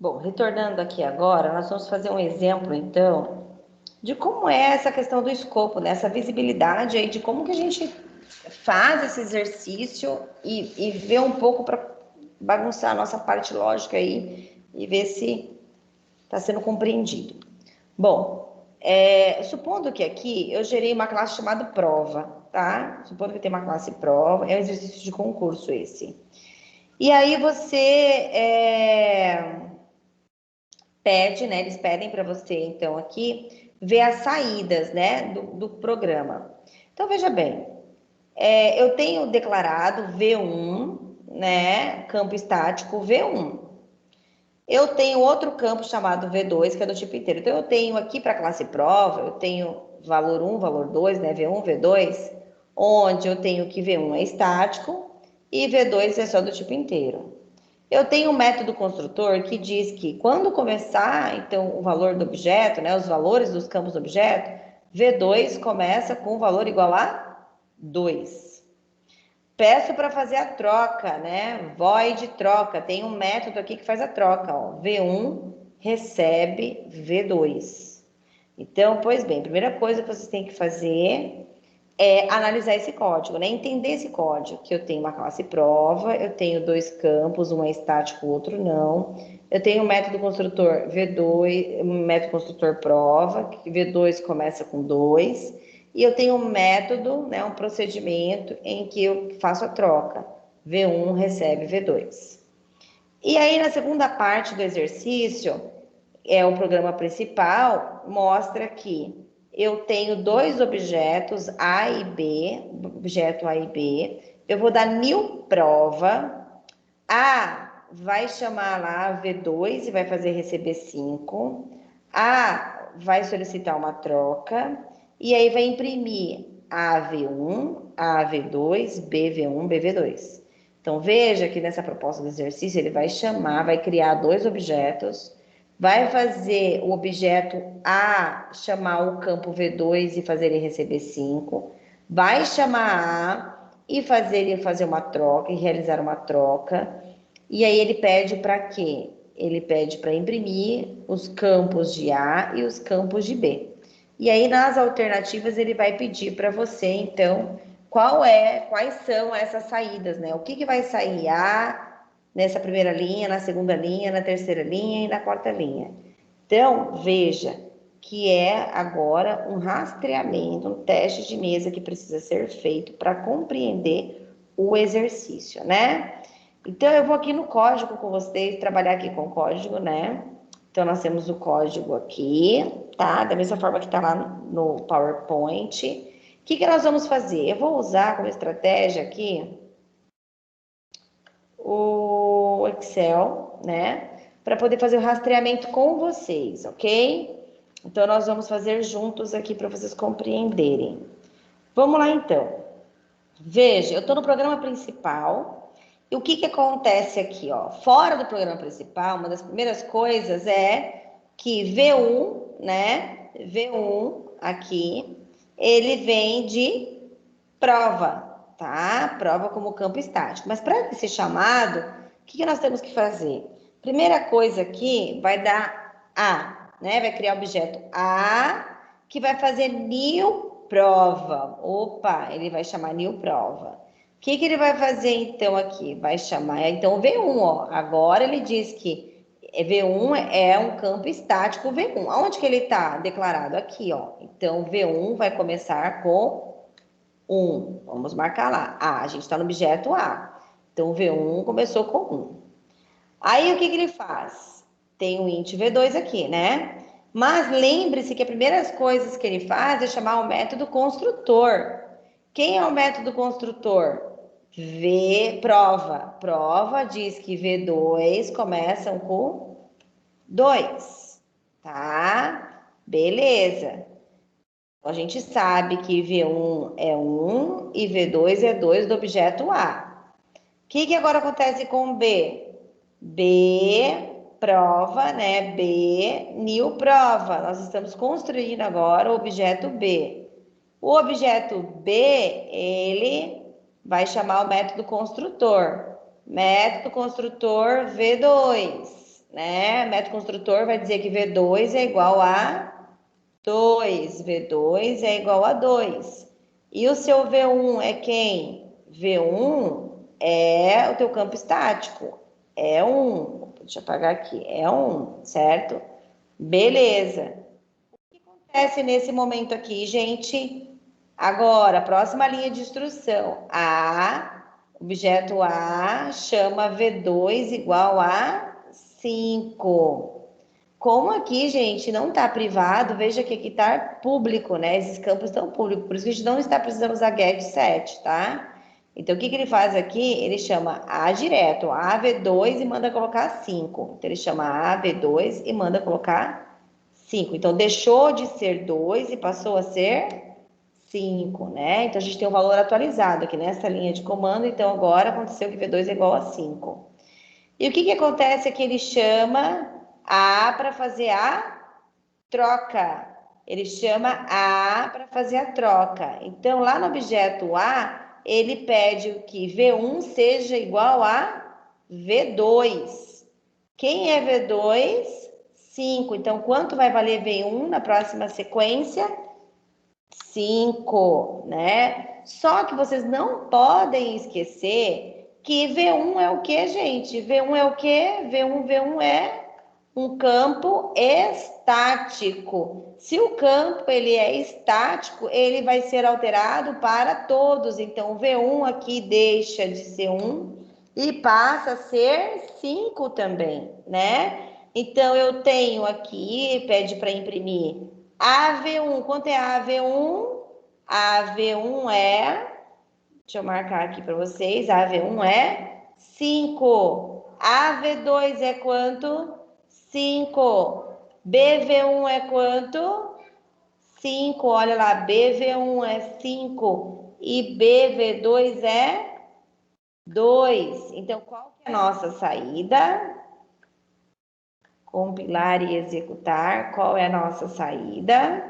Bom, retornando aqui agora, nós vamos fazer um exemplo, então, de como é essa questão do escopo, né? Essa visibilidade aí de como que a gente faz esse exercício e ver um pouco para bagunçar a nossa parte lógica aí e ver se está sendo compreendido. Bom, supondo que aqui eu gerei uma classe chamada prova, tá? Supondo que tem uma classe prova, é um exercício de concurso esse. E aí você pede, né? Eles pedem para você, então, aqui, ver as saídas, né, do programa. Então, veja bem, eu tenho declarado V1, né, campo estático V1. Eu tenho outro campo chamado V2, que é do tipo inteiro. Então, eu tenho aqui para a classe prova, eu tenho valor 1, valor 2, né, V1, V2, onde eu tenho que V1 é estático e V2 é só do tipo inteiro. Eu tenho um método construtor que diz que quando começar, então, o valor do objeto, né, os valores dos campos do objeto, V2 começa com o valor igual a 2. Peço para fazer a troca, né? Void troca. Tem um método aqui que faz a troca, ó. V1 recebe V2. Então, pois bem, a primeira coisa que vocês têm que fazer é analisar esse código, né? Entender esse código, que eu tenho uma classe prova, eu tenho dois campos, um é estático, o outro não. Eu tenho o método construtor V2, método construtor prova, que V2 começa com 2. E eu tenho um método, né, um procedimento em que eu faço a troca. V1 recebe V2. E aí, na segunda parte do exercício, o programa principal, mostra que eu tenho dois objetos, A e B, objeto A e B. Eu vou dar new prova. A vai chamar lá V2 e vai fazer receber 5. A vai solicitar uma troca. E aí vai imprimir AV1, AV2, BV1, BV2. Então, veja que nessa proposta do exercício, ele vai chamar, vai criar dois objetos, vai fazer o objeto A chamar o campo V2 e fazer ele receber 5, vai chamar A e fazer ele fazer uma troca e realizar uma troca. E aí ele pede para quê? Ele pede para imprimir os campos de A e os campos de B. E aí nas alternativas ele vai pedir para você, então, quais são essas saídas, né? O que vai sair A nessa primeira linha, na segunda linha, na terceira linha e na quarta linha. Então, veja que é agora um rastreamento, um teste de mesa que precisa ser feito para compreender o exercício, né? Então, eu vou aqui no código com vocês, trabalhar aqui com o código, né? Então, nós temos o código aqui, tá? Da mesma forma que está lá no PowerPoint. O que nós vamos fazer? Eu vou usar como estratégia aqui o Excel, né? Para poder fazer o rastreamento com vocês, ok? Então, nós vamos fazer juntos aqui para vocês compreenderem. Vamos lá, então. Veja, eu estou no programa principal. E o que acontece aqui, ó? Fora do programa principal, uma das primeiras coisas é que V1, né? V1 aqui, ele vem de prova, tá? Prova como campo estático. Mas para ser chamado, o que nós temos que fazer? Primeira coisa aqui vai dar A, né? Vai criar o objeto A, que vai fazer new prova. Opa, ele vai chamar new prova. O que ele vai fazer então aqui? Vai chamar, então, V1, ó. Agora ele diz que V1 é um campo estático V1. Aonde que ele está declarado? Aqui, ó. Então, V1 vai começar com 1. Vamos marcar lá. A gente está no objeto A. Então, o V1 começou com 1. Aí, o que ele faz? Tem o int V2 aqui, né? Mas lembre-se que as primeiras coisas que ele faz é chamar o método construtor. Quem é o método construtor? Prova. Prova diz que V2 começam com 2, tá? Beleza. A gente sabe que V1 é 1 e V2 é 2 do objeto A. O que agora acontece com B? B, prova, né? B, new prova. Nós estamos construindo agora o objeto B. O objeto B, ele vai chamar o método construtor. Método construtor V2, né? Método construtor vai dizer que V2 é igual a 2, V2 é igual a 2. E o seu V1 é quem? V1 é o teu campo estático, é 1. Deixa eu apagar aqui, é 1, certo? Beleza. O que acontece nesse momento aqui, gente? Agora, próxima linha de instrução. Objeto A chama V2 igual a 5. Como aqui, gente, não está privado, veja que aqui está público, né? Esses campos estão públicos, por isso que a gente não está precisando usar get set, tá? Então, o que ele faz aqui? Ele chama A direto, AV2 e manda colocar 5. Então, ele chama AV2 e manda colocar 5. Então, deixou de ser 2 e passou a ser 5, né? Então, a gente tem um valor atualizado aqui nessa linha de comando. Então, agora aconteceu que V2 é igual a 5. E o que acontece é que ele chama A para fazer a troca. Ele chama A para fazer a troca. Então, lá no objeto A, ele pede que V1 seja igual a V2. Quem é V2? 5. Então, quanto vai valer V1 na próxima sequência? 5, né? Só que vocês não podem esquecer que V1 é o que, gente? V1 é o que? V1 é um campo estático. Se o campo ele é estático, ele vai ser alterado para todos. Então, o V1 aqui deixa de ser 1 e passa a ser 5 também, né? Então, eu tenho aqui, pede para imprimir AV1. Quanto é AV1? AV1 é, deixa eu marcar aqui para vocês, AV1 é 5. AV2 é quanto? 5. BV1 é quanto? 5. Olha lá, BV1 é 5 e BV2 é 2. Então, qual que é a nossa saída? Compilar e executar. Qual é a nossa saída?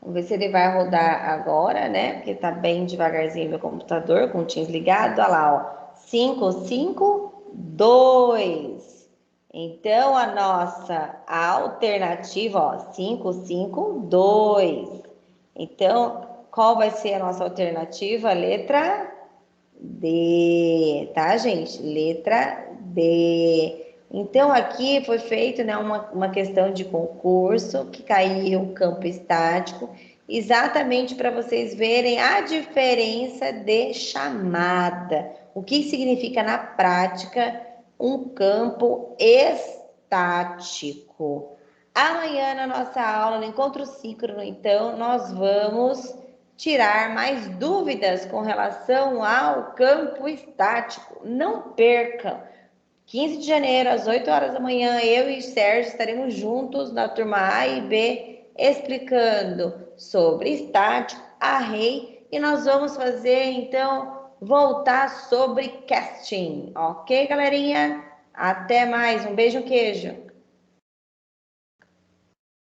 Vamos ver se ele vai rodar agora, né? Porque tá bem devagarzinho meu computador, com o Teams ligado. Olha lá, ó. 5, 5, 2. Então, a nossa alternativa, ó, 5, 5, 2. Então, qual vai ser a nossa alternativa? Letra D, tá, gente? Letra D. Então, aqui foi feito, né, uma questão de concurso que caiu um campo estático, exatamente para vocês verem a diferença de chamada. O que significa na prática um campo estático. Amanhã, na nossa aula, no encontro síncrono, então, nós vamos tirar mais dúvidas com relação ao campo estático. Não percam! 15 de janeiro, às 8 horas da manhã, eu e o Sérgio estaremos juntos na turma A e B, explicando sobre estático, array, e nós vamos fazer, então, voltar sobre casting. Ok, galerinha? Até mais. Um beijo, queijo.